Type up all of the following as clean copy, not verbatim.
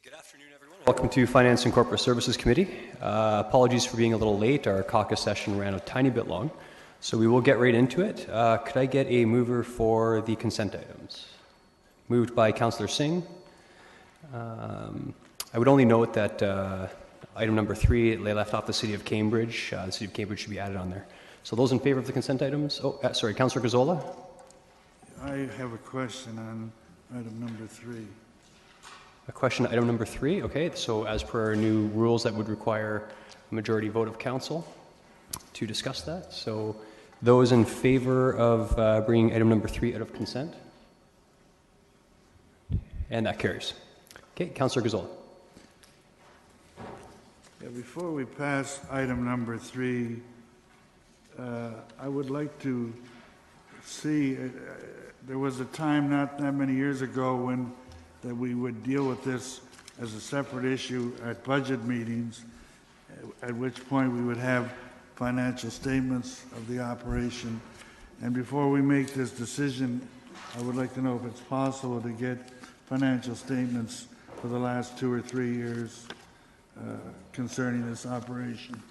Good afternoon, everyone. Welcome to Finance and Corporate Services Committee. Apologies for being a little late. Our caucus session ran a tiny bit long, so we will get right into it. Could I get a mover for the consent items? Moved by Councillor Singh. I would only note that item number 3, it lay left off the City of Cambridge. The City of Cambridge should be added on there. So those in favor of the consent items? Sorry, Councillor Gazzola. I have a question on item number 3. A question, item number 3. Okay, so as per our new rules, that would require a majority vote of council to discuss that. So those in favor of bringing item number 3 out of consent? And that carries. Okay, Councillor Gazzola. Yeah, before we pass item number 3, I would like to see, there was a time not that many years ago when that we would deal with this as a separate issue at budget meetings, at which point we would have financial statements of the operation. And before we make this decision, I would like to know if it's possible to get financial statements for the last 2 or 3 years concerning this operation.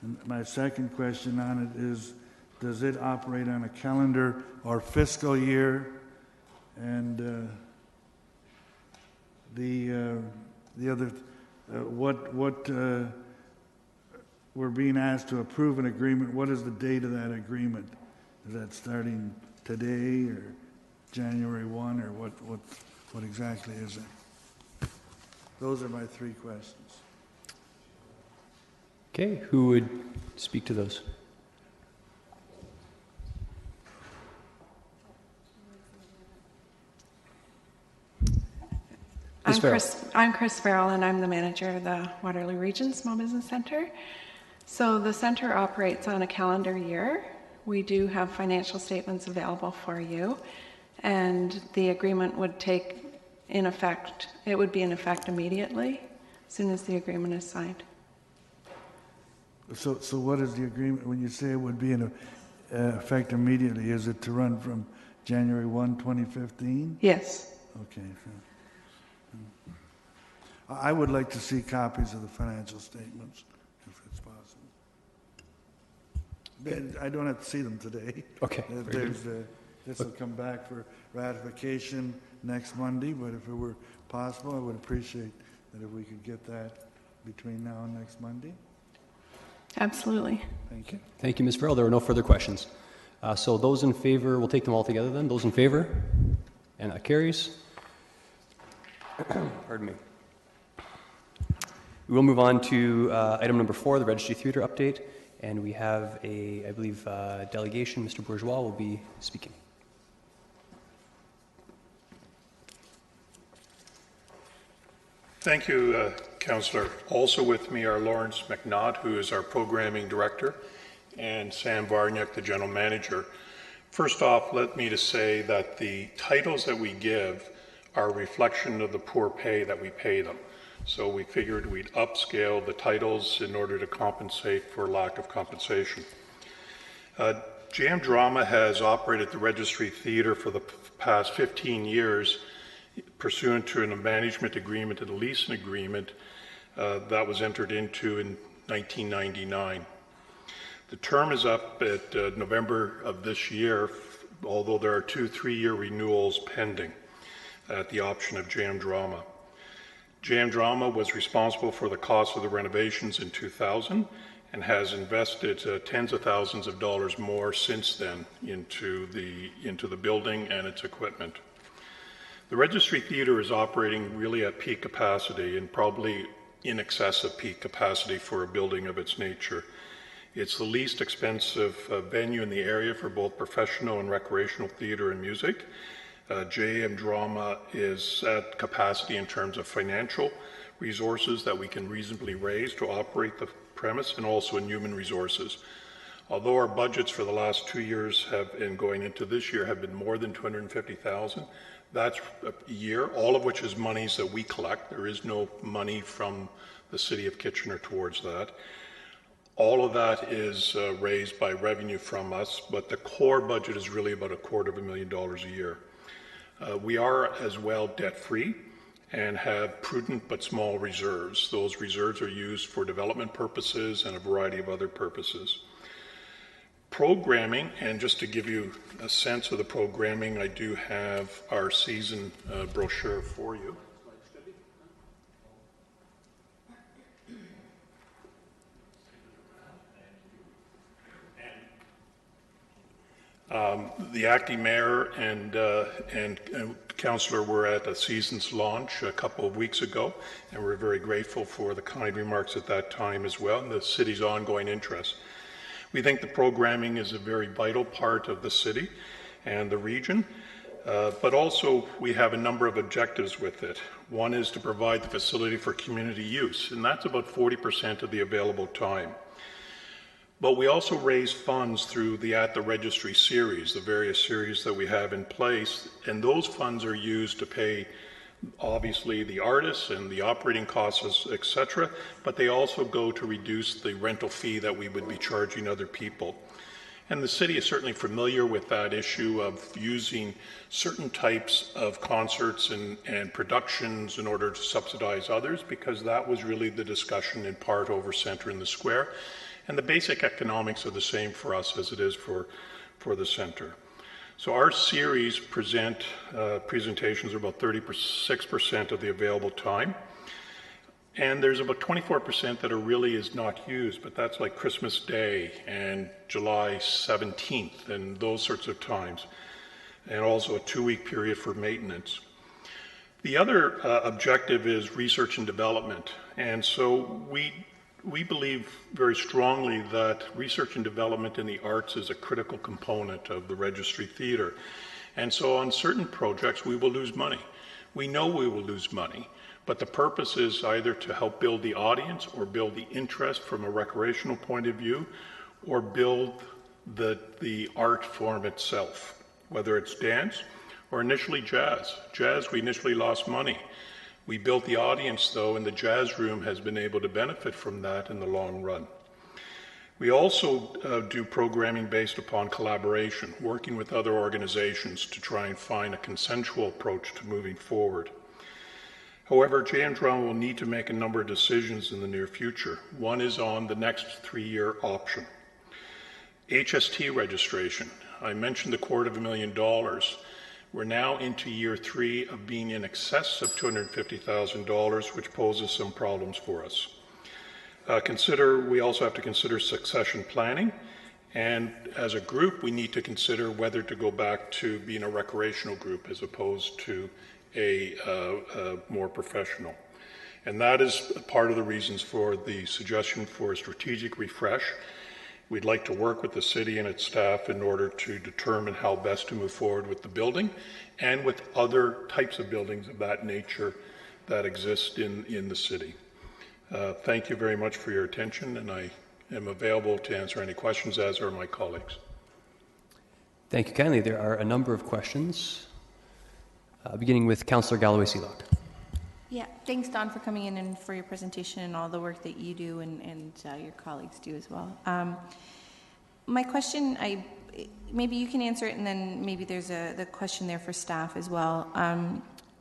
And my second question on it is, does it operate on a calendar or fiscal year? And the other, we're being asked to approve an agreement. What is the date of that agreement? Is that starting today or January 1, or what exactly is it? Those are my 3 questions. Okay, who would speak to those? I'm Chris Farrell, and I'm the manager of the Waterloo Region Small Business Centre. So the centre operates on a calendar year. We do have financial statements available for you, and the agreement would take in effect, it would be in effect immediately, as soon as the agreement is signed. So what is the agreement when you say it would be in effect immediately? Is it to run from January 1, 2015? Yes. Okay. I would like to see copies of the financial statements, if it's possible. I don't have to see them today. Okay. This will come back for ratification next Monday, but if it were possible, I would appreciate that if we could get that between now and next Monday. Absolutely. Thank you. Thank you, Ms. Farrell. There are no further questions. So those in favor, we'll take them all together then. Those in favor? And that carries. Pardon me. We will move on to item number 4, the Registry Theatre update, and we have I believe, delegation. Mr. Bourgeois will be speaking. Thank you, Councillor. Also with me are Lawrence McNaught, who is our Programming Director, and Sam Varniak, the General Manager. First off, let me just say that the titles that we give are a reflection of the poor pay that we pay them. So we figured we'd upscale the titles in order to compensate for lack of compensation. JM Drama has operated the Registry Theatre for the past 15 years pursuant to a management agreement and a leasing agreement that was entered into in 1999. The term is up at November of this year, although there are 2 3-year renewals pending at the option of JM Drama. JM Drama was responsible for the cost of the renovations in 2000 and has invested tens of thousands of dollars more since then into the building and its equipment. The Registry Theatre is operating really at peak capacity and probably in excess of peak capacity for a building of its nature. It's the least expensive venue in the area for both professional and recreational theatre and music. JM Drama is at capacity in terms of financial resources that we can reasonably raise to operate the premise, and also in human resources. Although our budgets for the last 2 years and going into this year have been more than $250,000, that's a year, all of which is monies that we collect. There is no money from the City of Kitchener towards that. All of that is raised by revenue from us, but the core budget is really about $250,000 a year. We are as well debt-free, and have prudent but small reserves. Those reserves are used for development purposes and a variety of other purposes. Programming, and just to give you a sense of the programming, I do have our season brochure for you. The acting mayor and councillor were at a season's launch a couple of weeks ago, and we're very grateful for the kind remarks at that time as well, and the city's ongoing interest. We think the programming is a very vital part of the city and the region, but also we have a number of objectives with it. One is to provide the facility for community use, and that's about 40% of the available time. But we also raise funds through the At the Registry series, the various series that we have in place, and those funds are used to pay obviously the artists and the operating costs, etc., but they also go to reduce the rental fee that we would be charging other people. And the city is certainly familiar with that issue of using certain types of concerts and productions in order to subsidize others, because that was really the discussion in part over Centre in the Square. And the basic economics are the same for us as it is for the Centre. So our series presentations are about 36% of the available time. And there's about 24% that really is not used, but that's like Christmas Day and July 17th and those sorts of times. And also a 2-week period for maintenance. The other objective is research and development. And so we believe very strongly that research and development in the arts is a critical component of the Registry Theatre. And so on certain projects, we will lose money. We know we will lose money, but the purpose is either to help build the audience or build the interest from a recreational point of view, or build the art form itself, whether it's dance or initially jazz. Jazz, we initially lost money. We built the audience, though, and the jazz room has been able to benefit from that in the long run. We also do programming based upon collaboration, working with other organizations to try and find a consensual approach to moving forward. However, JM Drama will need to make a number of decisions in the near future. One is on the next 3-year option. HST registration. I mentioned the $250,000. We're now into year 3 of being in excess of $250,000, which poses some problems for us. We also have to consider succession planning, and as a group, we need to consider whether to go back to being a recreational group as opposed to a more professional. And that is part of the reasons for the suggestion for a strategic refresh. We'd like to work with the city and its staff in order to determine how best to move forward with the building and with other types of buildings of that nature that exist in the city. Thank you very much for your attention, and I am available to answer any questions, as are my colleagues. Thank you kindly. There are a number of questions, beginning with Councillor Galloway-Seelock. Yeah, thanks, Don, for coming in and for your presentation and all the work that you do and your colleagues do as well. My question, maybe you can answer it, and then maybe there's the question there for staff as well.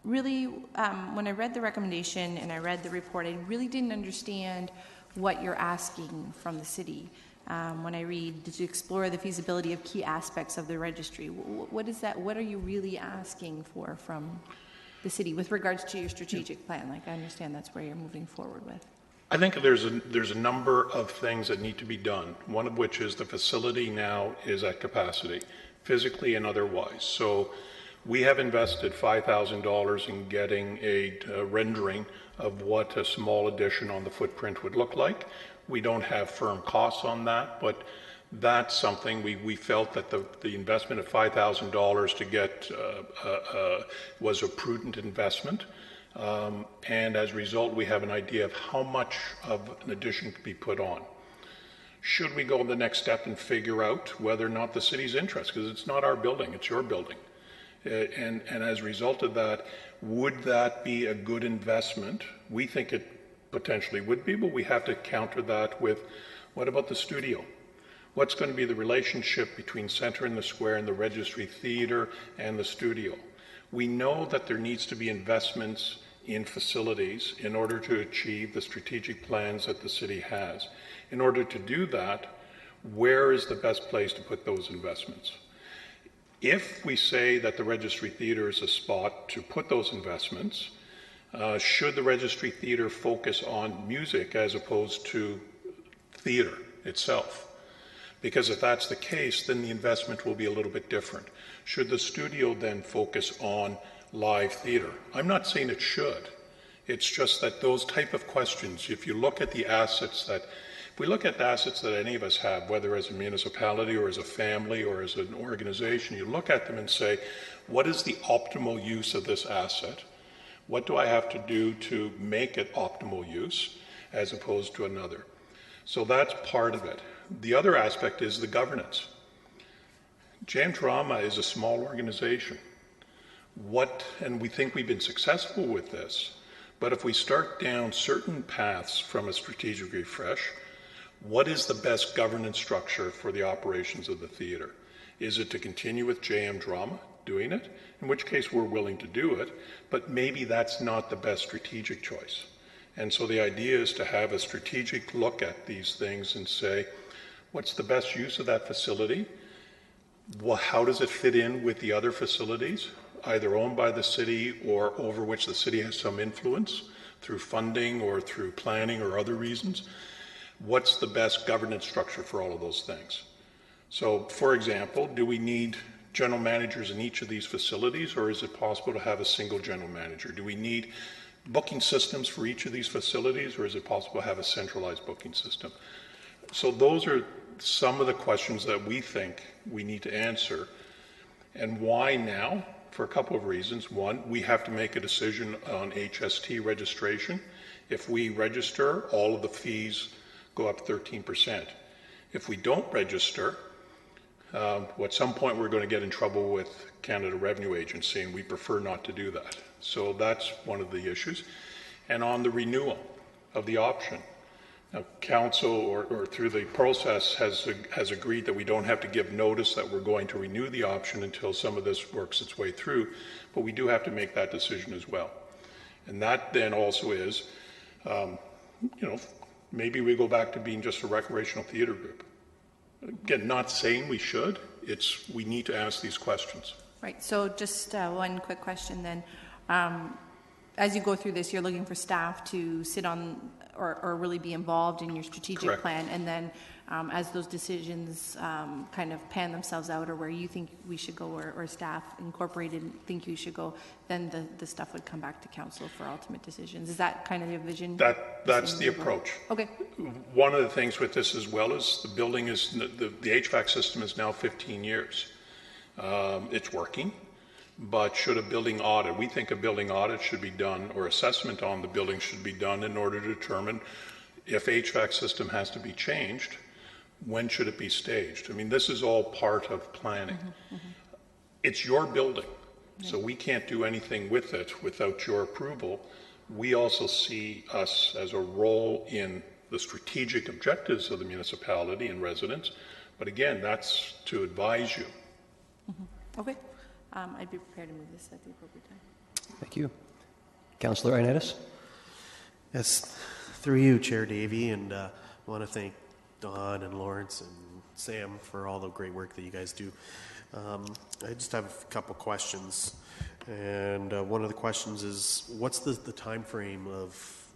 Really, when I read the recommendation and I read the report, I really didn't understand what you're asking from the city. When I read to explore the feasibility of key aspects of the registry, what is that? What are you really asking for from the city with regards to your strategic plan? Like, I understand that's where you're moving forward with. I think there's a number of things that need to be done, one of which is the facility now is at capacity, physically and otherwise. So we have invested $5,000 in getting a rendering of what a small addition on the footprint would look like. We don't have firm costs on that, but that's something we felt that the investment of $5,000 to get was a prudent investment. And as a result, we have an idea of how much of an addition could be put on. Should we go the next step and figure out whether or not the city's interest, because it's not our building, it's your building. And as a result of that, would that be a good investment? We think it potentially would be, but we have to counter that with, what about the studio? What's going to be the relationship between Centre in the Square and the Registry Theatre and the studio? We know that there needs to be investments in facilities in order to achieve the strategic plans that the city has. In order to do that, where is the best place to put those investments? If we say that the Registry Theatre is a spot to put those investments, should the Registry Theatre focus on music as opposed to theatre itself? Because if that's the case, then the investment will be a little bit different. Should the studio then focus on live theatre? I'm not saying it should. It's just that those type of questions, if you look at the assets that, if we look at the assets that any of us have, whether as a municipality or as a family or as an organization, you look at them and say, what is the optimal use of this asset? What do I have to do to make it optimal use as opposed to another? So that's part of it. The other aspect is the governance. JM Drama is a small organization. And we think we've been successful with this, but if we start down certain paths from a strategic refresh, what is the best governance structure for the operations of the theatre? Is it to continue with JM Drama doing it? In which case we're willing to do it, but maybe that's not the best strategic choice. And so the idea is to have a strategic look at these things and say, what's the best use of that facility? Well, how does it fit in with the other facilities, either owned by the city or over which the city has some influence through funding or through planning or other reasons? What's the best governance structure for all of those things? So, for example, do we need general managers in each of these facilities, or is it possible to have a single general manager? Do we need booking systems for each of these facilities, or is it possible to have a centralized booking system? So those are some of the questions that we think we need to answer. And why now? For a couple of reasons. One, we have to make a decision on HST registration. If we register, all of the fees go up 13%. If we don't register, at some point we're going to get in trouble with Canada Revenue Agency, and we prefer not to do that. So that's one of the issues. And on the renewal of the option, now, council or through the process has agreed that we don't have to give notice that we're going to renew the option until some of this works its way through, but we do have to make that decision as well. And that then also is, maybe we go back to being just a recreational theatre group. Again, not saying we should, we need to ask these questions. Right, so just one quick question then. As you go through this, you're looking for staff to sit on or really be involved in your strategic Correct. plan, and then as those decisions kind of pan themselves out, or where you think we should go, or staff incorporated think you should go, then the stuff would come back to council for ultimate decisions. Is that kind of your vision? That's the approach. Okay. One of the things with this as well is the building is, the HVAC system is now 15 years. It's working. But should a building audit, we think a building audit should be done, or assessment on the building should be done in order to determine if HVAC system has to be changed, when should it be staged? I mean, this is all part of planning. It's your building, so we can't do anything with it without your approval. We also see us as a role in the strategic objectives of the municipality and residents, but again, that's to advise you. Okay. I'd be prepared to move this at the appropriate time. Thank you. Councillor Ioannidis? Yes, through you, Chair Davey, and I want to thank Don and Lawrence and Sam for all the great work that you guys do. I just have a couple questions, and one of the questions is, what's the time frame of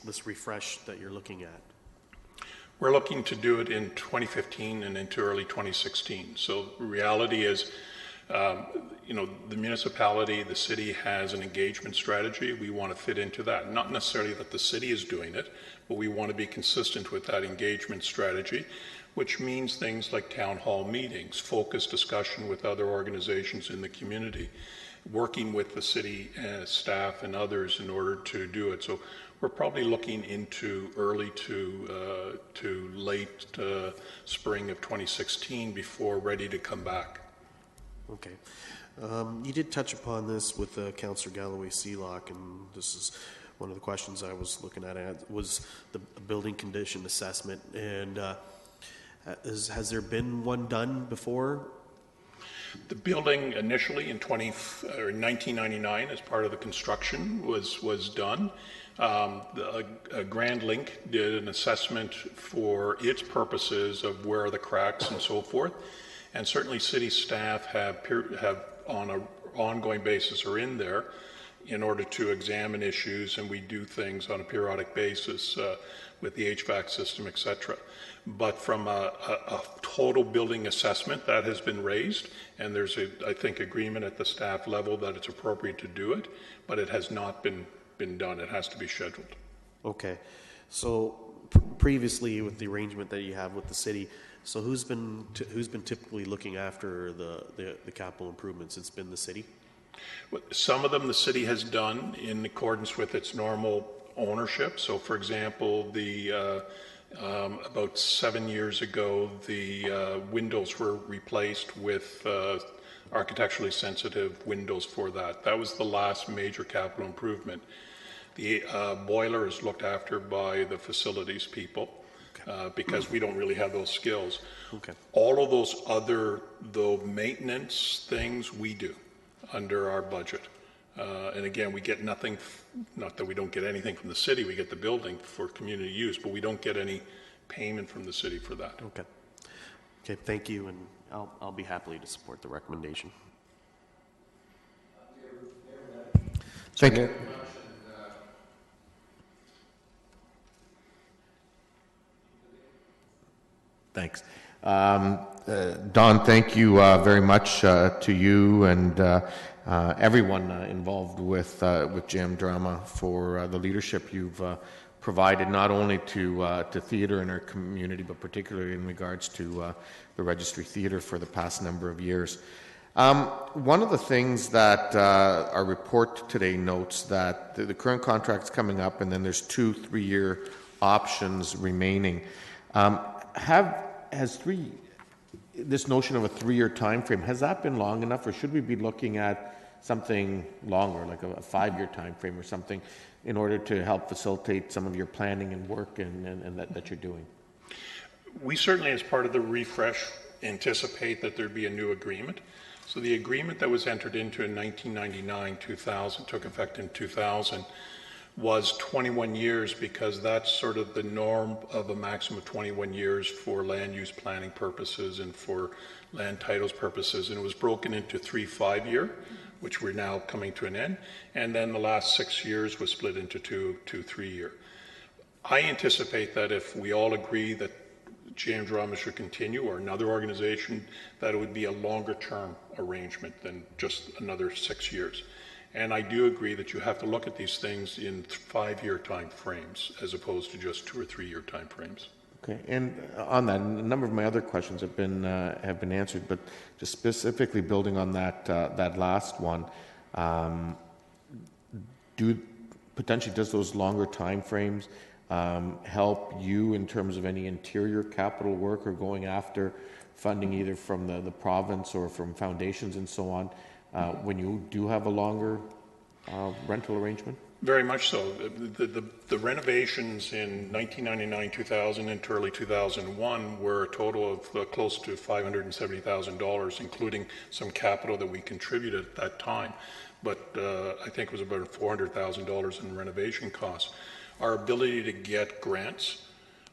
this refresh that you're looking at? We're looking to do it in 2015 and into early 2016. So the reality is, the municipality, the city has an engagement strategy. We want to fit into that. Not necessarily that the city is doing it, but we want to be consistent with that engagement strategy, which means things like town hall meetings, focused discussion with other organizations in the community, working with the city staff and others in order to do it. So we're probably looking into early to late spring of 2016 before ready to come back. Okay. You did touch upon this with Councillor Galloway-Sealock, and this is one of the questions I was looking at was the building condition assessment. And has there been one done before? The building initially in 1999, as part of the construction, was done. Grand Link did an assessment for its purposes of where are the cracks and so forth, and certainly city staff have on an ongoing basis are in there in order to examine issues, and we do things on a periodic basis with the HVAC system, etc. But from a total building assessment, that has been raised, and there's, I think, agreement at the staff level that it's appropriate to do it, but it has not been done. It has to be scheduled. Okay. So previously, with the arrangement that you have with the city, so who's been typically looking after the capital improvements? It's been the city? Some of them the city has done in accordance with its normal ownership. So, for example, about 7 years ago, the windows were replaced with architecturally sensitive windows for that. That was the last major capital improvement. The boiler is looked after by the facilities people because we don't really have those skills. Okay. All of those other, though, maintenance things we do under our budget. And again, we get nothing, not that we don't get anything from the city, we get the building for community use, but we don't get any payment from the city for that. Okay. Okay, thank you, and I'll be happily to support the recommendation. Thank you. Thanks. Don, thank you very much to you and everyone involved with Jam Drama for the leadership you've provided not only to theatre in our community, but particularly in regards to the Registry Theatre for the past number of years. One of the things that our report today notes that the current contract's coming up, and then there's 2 3-year options remaining. This notion of a 3-year time frame, has that been long enough, or should we be looking at something longer, like a 5-year time frame or something, in order to help facilitate some of your planning and work and that you're doing? We certainly, as part of the refresh, anticipate that there'd be a new agreement. So the agreement that was entered into in 1999-2000, took effect in 2000, was 21 years because that's sort of the norm of a maximum of 21 years for land use planning purposes and for land titles purposes. And it was broken into 3 5-year, which we're now coming to an end. And then the last 6 years was split into 2 3-year. I anticipate that if we all agree that Jam Drama should continue, or another organization, that it would be a longer term arrangement than just another 6 years. And I do agree that you have to look at these things in 5-year time frames as opposed to just 2 or 3-year time frames. Okay, and on that, a number of my other questions have been answered, but just specifically building on that last one, does those longer time frames help you in terms of any interior capital work or going after funding either from the province or from foundations and so on? When you do have a longer rental arrangement? Very much so. The renovations in 1999, 2000, and early 2001 were a total of close to $570,000, including some capital that we contributed at that time. But I think it was about $400,000 in renovation costs. Our ability to get grants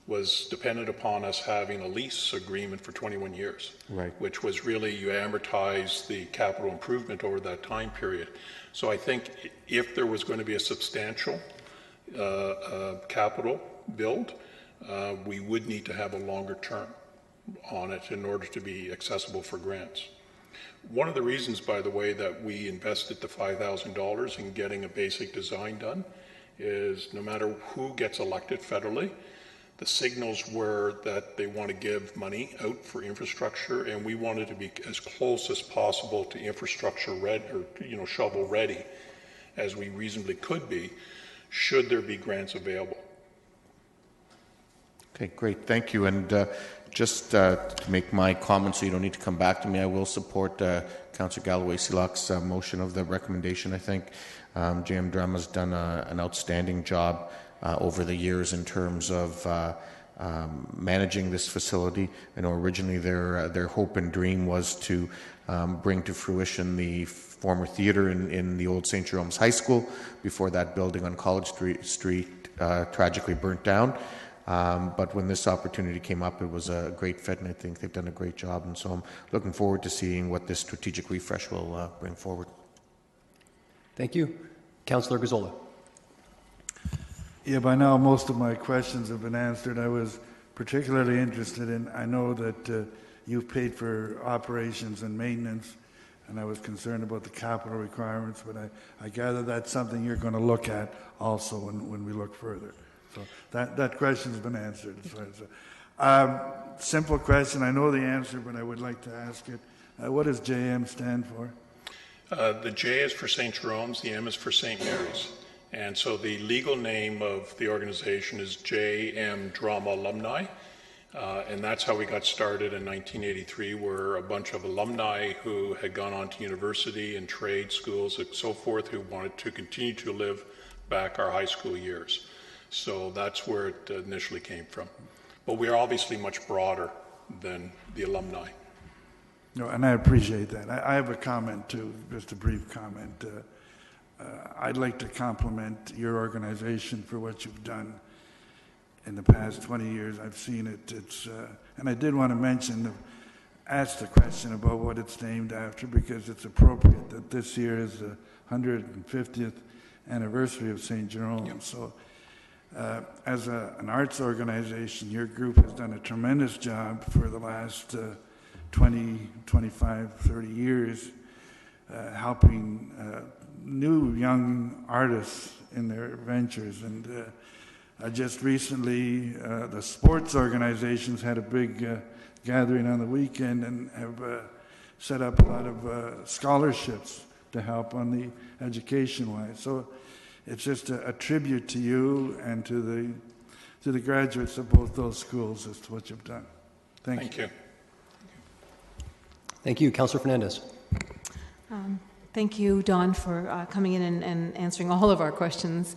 was dependent upon us having a lease agreement for 21 years, right, which was really, you amortize the capital improvement over that time period. So I think if there was going to be a substantial capital build, we would need to have a longer term on it in order to be accessible for grants. One of the reasons, by the way, that we invested the $5,000 in getting a basic design done is no matter who gets elected federally, the signals were that they want to give money out for infrastructure, and we wanted to be as close as possible to infrastructure ready, or shovel ready, as we reasonably could be, should there be grants available. Okay, great, thank you. And just to make my comments, so you don't need to come back to me, I will support Councillor Galloway-Silac's motion of the recommendation. I think Jam Drama's done an outstanding job over the years in terms of managing this facility. I know originally their hope and dream was to bring to fruition the former theater in the old St. Jerome's High School before that building on College Street tragically burnt down. But when this opportunity came up, it was a great fit, and I think they've done a great job. And so I'm looking forward to seeing what this strategic refresh will bring forward. Thank you. Councillor Gazzola. Yeah, by now most of my questions have been answered. I was particularly interested in, I know that you've paid for operations and maintenance, and I was concerned about the capital requirements, but I gather that's something you're going to look at also when we look further. So that question's been answered. Simple question, I know the answer, but I would like to ask it. What does JM stand for? The J is for St. Jerome's, the M is for St. Mary's. And so the legal name of the organization is JM Drama Alumni. And that's how we got started in 1983. We're a bunch of alumni who had gone on to university and trade schools and so forth, who wanted to continue to live back our high school years. So that's where it initially came from. But we are obviously much broader than the alumni. No, and I appreciate that. I have a comment too, just a brief comment. I'd like to compliment your organization for what you've done in the past 20 years. I've seen it. And I did want to mention, ask the question about what it's named after, because it's appropriate that this year is the 150th anniversary of St. Jerome. Yep. So as an arts organization, your group has done a tremendous job for the last 20, 25, 30 years, helping new young artists in their ventures. And just recently, the sports organizations had a big gathering on the weekend and have set up a lot of scholarships to help on the education-wise. So it's just a tribute to you and to the graduates of both those schools as to what you've done. Thank you. Thank you. Councillor Fernandez. Thank you, Don, for coming in and answering all of our questions.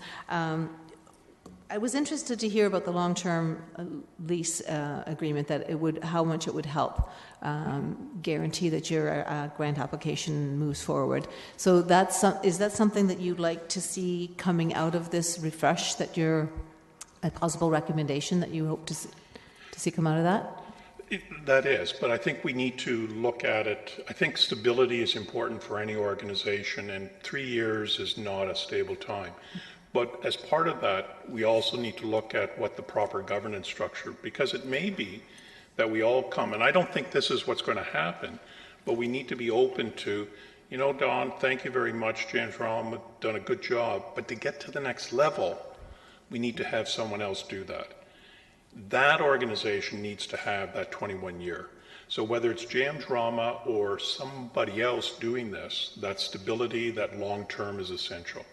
I was interested to hear about the long-term lease agreement, that how much it would help guarantee that your grant application moves forward. So is that something that you'd like to see coming out of this refresh, that a possible recommendation that you hope to see come out of that? That is, but I think we need to look at it. I think stability is important for any organization, and 3 years is not a stable time. But as part of that, we also need to look at what the proper governance structure, because it may be that we all come, and I don't think this is what's going to happen, but we need to be open to, Don, thank you very much, James Rahm, have done a good job, but to get to the next level, we need to have someone else do that. That organization needs to have that 21-year. So whether it's JM Drama or somebody else doing this, that stability, that long-term is essential.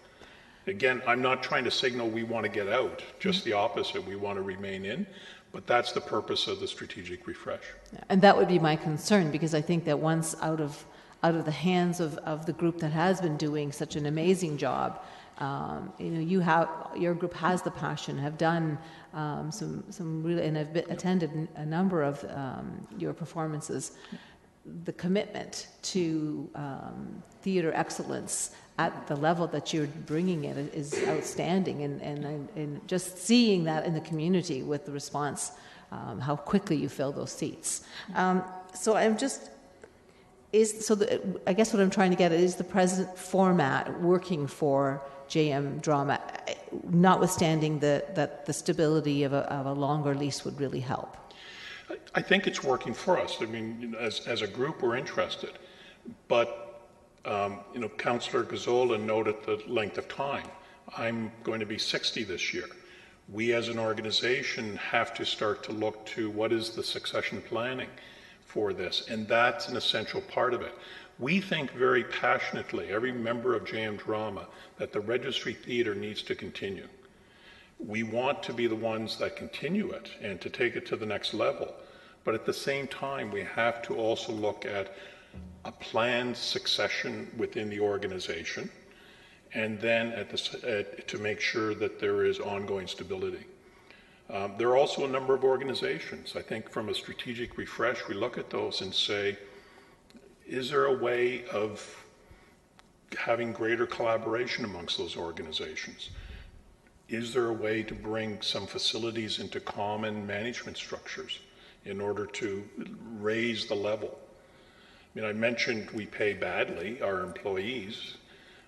Again, I'm not trying to signal we want to get out, just the opposite, we want to remain in, but that's the purpose of the strategic refresh. And that would be my concern, because I think that once out of the hands of the group that has been doing such an amazing job, your group has the passion, have done some really, and I've attended a number of your performances. The commitment to theater excellence at the level that you're bringing it is outstanding, and just seeing that in the community with the response, how quickly you fill those seats. So I guess what I'm trying to get at is the present format working for JM Drama, notwithstanding that the stability of a longer lease would really help. I think it's working for us. I mean, as a group, we're interested. But, Councillor Gazzola noted the length of time. I'm going to be 60 this year. We as an organization have to start to look to what is the succession planning for this, and that's an essential part of it. We think very passionately, every member of JM Drama, that the Registry Theatre needs to continue. We want to be the ones that continue it and to take it to the next level. But at the same time, we have to also look at a planned succession within the organization, and then to make sure that there is ongoing stability. There are also a number of organizations. I think from a strategic refresh, we look at those and say, is there a way of having greater collaboration amongst those organizations? Is there a way to bring some facilities into common management structures in order to raise the level? I mean, I mentioned we pay badly, our employees.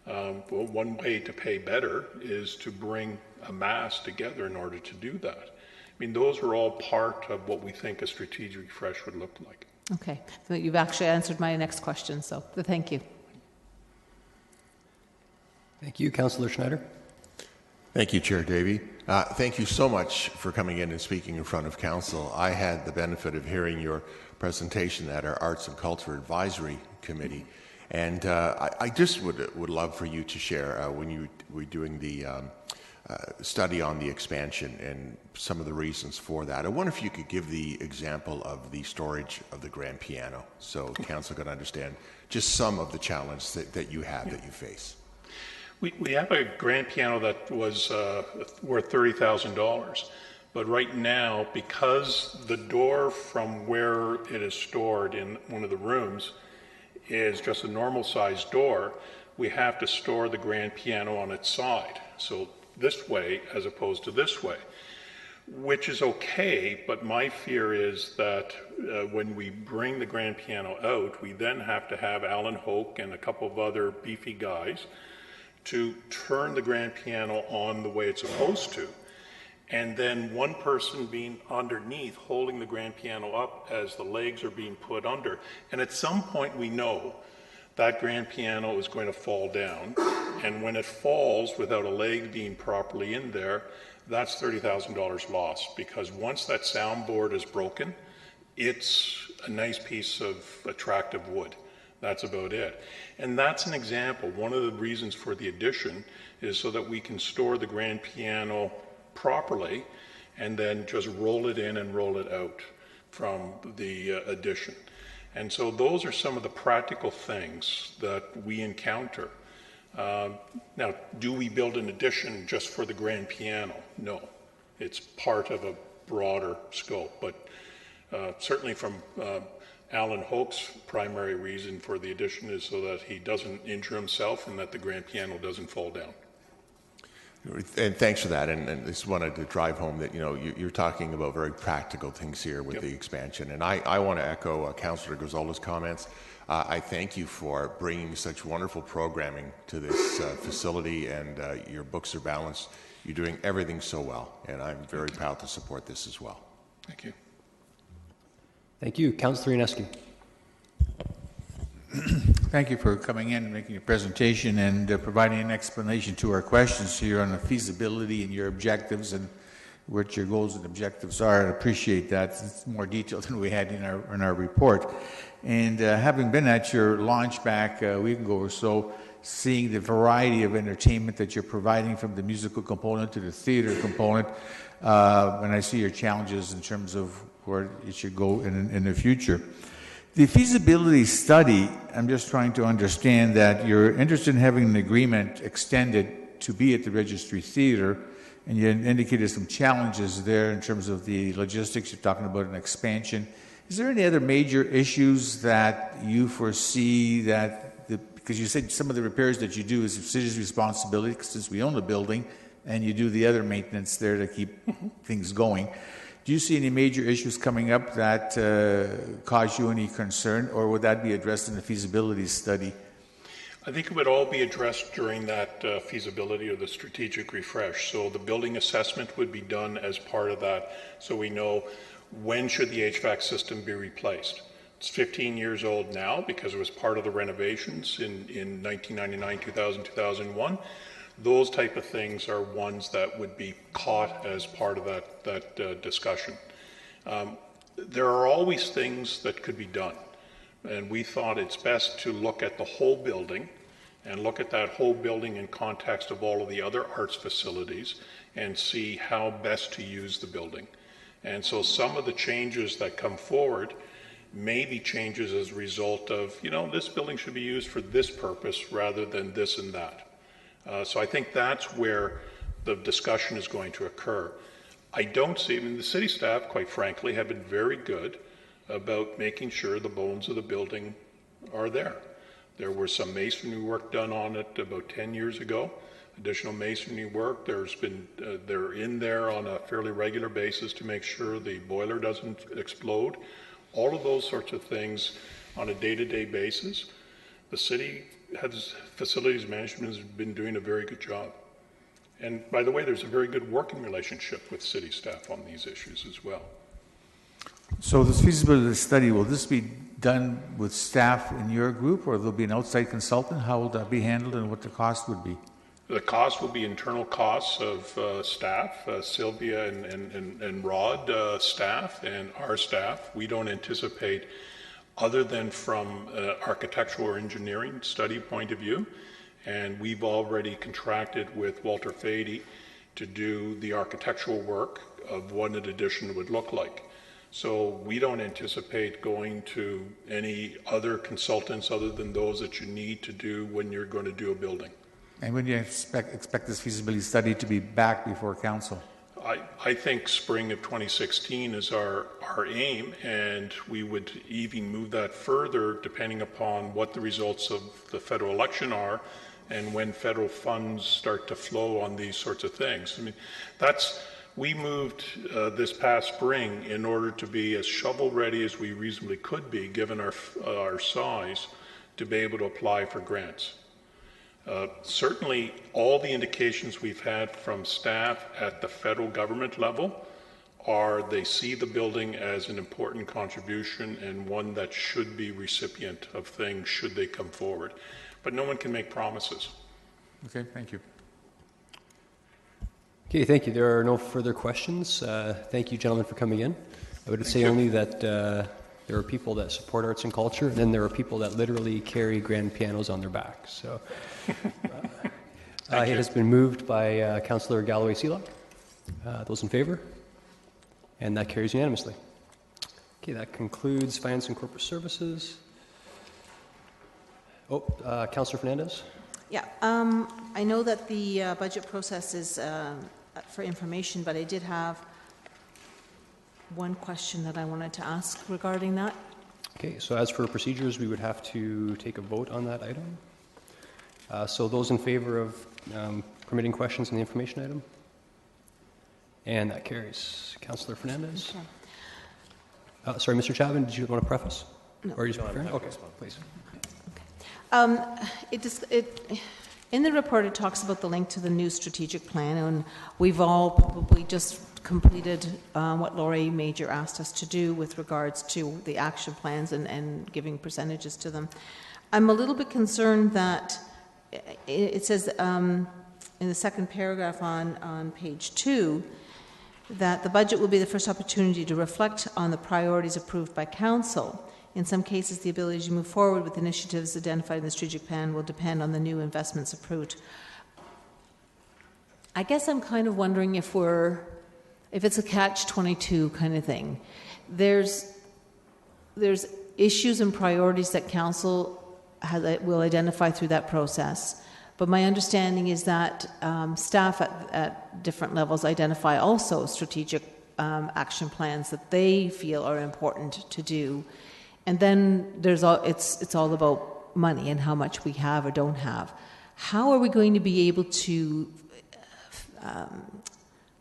Well, one way to pay better is to bring a mass together in order to do that. I mean, those are all part of what we think a strategic refresh would look like. Okay, so you've actually answered my next question, so thank you. Thank you. Councillor Schneider. Thank you, Chair Davey. Thank you so much for coming in and speaking in front of Council. I had the benefit of hearing your presentation at our Arts and Culture Advisory Committee, and I just would love for you to share when you were doing the study on the expansion and some of the reasons for that. I wonder if you could give the example of the storage of the grand piano so Council can understand just some of the challenges that you have, that you face. We have a grand piano that was worth $30,000, but right now, because the door from where it is stored in one of the rooms is just a normal sized door, we have to store the grand piano on its side. So this way as opposed to this way, which is okay, but my fear is that when we bring the grand piano out, we then have to have Alan Hoke and a couple of other beefy guys to turn the grand piano on the way it's supposed to, and then one person being underneath holding the grand piano up as the legs are being put under. And at some point we know that grand piano is going to fall down, and when it falls without a leg being properly in there, that's $30,000 lost, because once that soundboard is broken, it's a nice piece of attractive wood. That's about it. And that's an example. One of the reasons for the addition is so that we can store the grand piano properly and then just roll it in and roll it out from the addition. And so those are some of the practical things that we encounter. Now, do we build an addition just for the grand piano? No. It's part of a broader scope, but certainly from Alan Hoke's primary reason for the addition is so that he doesn't injure himself and that the grand piano doesn't fall down. And thanks for that. And I just wanted to drive home that, you're talking about very practical things here with the expansion. And I want to echo Councillor Grisola's comments. I thank you for bringing such wonderful programming to this facility, and your books are balanced. You're doing everything so well, and I'm very proud to support this as well. Thank you. Thank you. Councillor Ionescu. Thank you for coming in and making a presentation and providing an explanation to our questions here on the feasibility and your objectives and what your goals and objectives are. I appreciate that. It's more detailed than we had in our report. And having been at your launch back a week ago or so, seeing the variety of entertainment that you're providing, from the musical component to the theater component, and I see your challenges in terms of where it should go in the future. The feasibility study, I'm just trying to understand that you're interested in having an agreement extended to be at the Registry Theatre, and you indicated some challenges there in terms of the logistics. You're talking about an expansion. Is there any other major issues that you foresee that, because you said some of the repairs that you do is the city's responsibility since we own the building, and you do the other maintenance there to keep things going. Do you see any major issues coming up that cause you any concern, or would that be addressed in the feasibility study? I think it would all be addressed during that feasibility or the strategic refresh. So the building assessment would be done as part of that, so we know when should the HVAC system be replaced. It's 15 years old now because it was part of the renovations in 1999, 2000, 2001. Those type of things are ones that would be caught as part of that discussion. There are always things that could be done, and we thought it's best to look at the whole building and look at that whole building in context of all of the other arts facilities and see how best to use the building. And so some of the changes that come forward may be changes as a result of, this building should be used for this purpose rather than this and that. So I think that's where the discussion is going to occur. I don't see, I mean, the city staff, quite frankly, have been very good about making sure the bones of the building are there. There was some masonry work done on it about 10 years ago, additional masonry work. They're in there on a fairly regular basis to make sure the boiler doesn't explode. All of those sorts of things on a day-to-day basis. The city facilities management has been doing a very good job. And by the way, there's a very good working relationship with city staff on these issues as well. So this feasibility study, will this be done with staff in your group, or there'll be an outside consultant? How will that be handled, and what the cost would be? The cost will be internal costs of staff, Sylvia and Rod staff, and our staff. We don't anticipate, other than from architectural or engineering study point of view, and we've already contracted with Walter Fady to do the architectural work of what an addition would look like. So we don't anticipate going to any other consultants other than those that you need to do when you're going to do a building. And when do you expect this feasibility study to be back before council? I think spring of 2016 is our aim, and we would even move that further depending upon what the results of the federal election are and when federal funds start to flow on these sorts of things. I mean, we moved this past spring in order to be as shovel ready as we reasonably could be, given our size, to be able to apply for grants. Certainly, all the indications we've had from staff at the federal government level are they see the building as an important contribution and one that should be recipient of things should they come forward. But no one can make promises. Okay, thank you. Okay, thank you. There are no further questions. Thank you, gentlemen, for coming in. I would say only that there are people that support arts and culture, and then there are people that literally carry grand pianos on their backs. So it has been moved by Councillor Galloway-Seelock. Those in favour? And that carries unanimously. Okay, that concludes Finance and Corporate Services. Oh, Councillor Fernandez? Yeah, I know that the budget process is for information, but I did have one question that I wanted to ask regarding that. Okay, so as for procedures, we would have to take a vote on that item. So those in favor of permitting questions on the information item? And that carries. Councillor Fernandez? Okay. Sorry, Mr. Chapman, did you want to preface? No. Or are you just preparing? Okay, please. In the report, it talks about the link to the new strategic plan, and we've all probably just completed what Laurie Major asked us to do with regards to the action plans and giving percentages to them. I'm a little bit concerned that it says in the second paragraph on page 2 that the budget will be the first opportunity to reflect on the priorities approved by council. In some cases, the ability to move forward with initiatives identified in the strategic plan will depend on the new investments approved. I guess I'm kind of wondering if it's a catch-22 kind of thing. There's issues and priorities that council will identify through that process. But my understanding is that staff at different levels identify also strategic action plans that they feel are important to do. And then it's all about money and how much we have or don't have. How are we going to be able to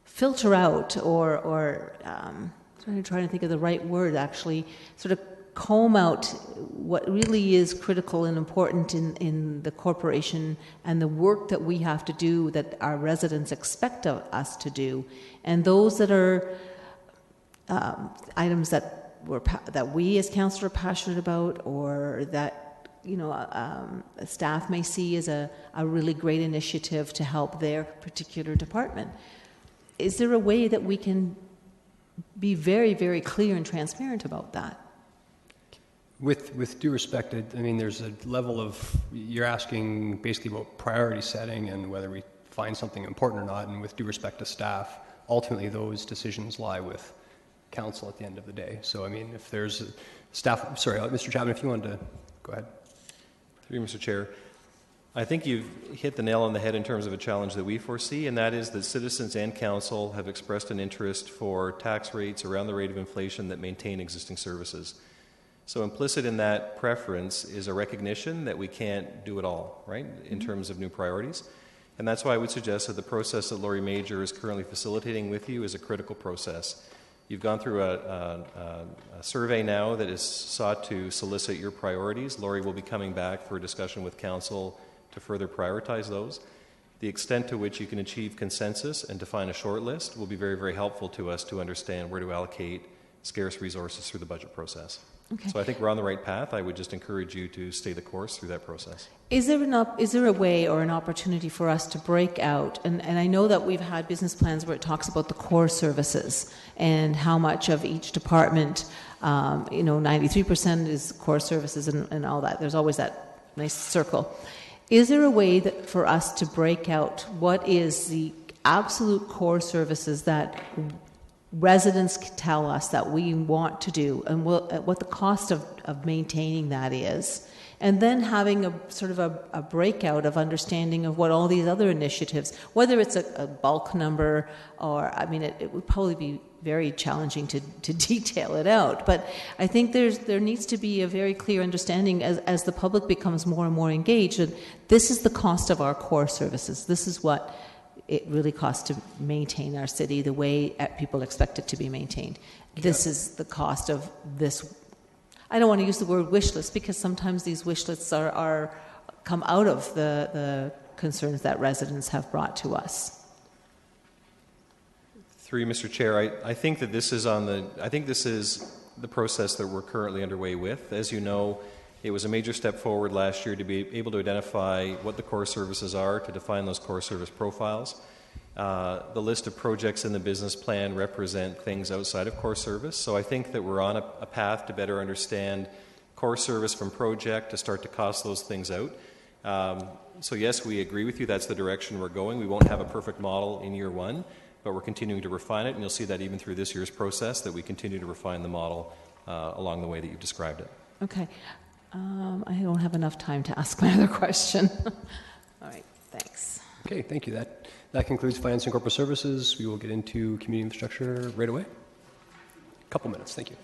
filter out or I'm trying to think of the right word actually, sort of comb out what really is critical and important in the corporation and the work that we have to do that our residents expect of us to do, and those that are items that we as council are passionate about, or that staff may see as a really great initiative to help their particular department. Is there a way that we can be very, very clear and transparent about that? With due respect, I mean, there's a level of, you're asking basically about priority setting and whether we find something important or not, and with due respect to staff, ultimately those decisions lie with council at the end of the day. So, I mean, if there's staff, sorry, Mr. Chapman, if you wanted to, go ahead. Through you, Mr. Chair. I think you've hit the nail on the head in terms of a challenge that we foresee, and that is that citizens and council have expressed an interest for tax rates around the rate of inflation that maintain existing services. So implicit in that preference is a recognition that we can't do it all, right, in terms of new priorities. And that's why I would suggest that the process that Laurie Major is currently facilitating with you is a critical process. You've gone through a survey now that is sought to solicit your priorities. Laurie will be coming back for a discussion with council to further prioritize those. The extent to which you can achieve consensus and define a short list will be very, very helpful to us to understand where to allocate scarce resources through the budget process. Okay. So I think we're on the right path. I would just encourage you to stay the course through that process. Is there a way or an opportunity for us to break out? And I know that we've had business plans where it talks about the core services and how much of each department, 93% is core services and all that. There's always that nice circle. Is there a way that for us to break out what is the absolute core services that residents tell us that we want to do and what the cost of maintaining that is, and then having a sort of a breakout of understanding of what all these other initiatives, whether it's a bulk number or, it would probably be very challenging to detail it out, but I think there needs to be a very clear understanding as the public becomes more and more engaged that this is the cost of our core services. This is what it really costs to maintain our city the way people expect it to be maintained. This is the cost of this. I don't want to use the word wish list because sometimes these wish lists are come out of the concerns that residents have brought to us. Through you, Mr. Chair, I think that this is the process that we're currently underway with. As you know, it was a major step forward last year to be able to identify what the core services are, to define those core service profiles. The list of projects in the business plan represent things outside of core service, so I think that we're on a path to better understand core service from project to start to cost those things out. So yes, we agree with you, that's the direction we're going. We won't have a perfect model in year one, but we're continuing to refine it, and you'll see that even through this year's process, that we continue to refine the model along the way that you've described it. Okay. I don't have enough time to ask my other question. All right, thanks. Okay, thank you. That concludes Finance and Corporate Services. We will get into community infrastructure right away. A couple minutes, thank you.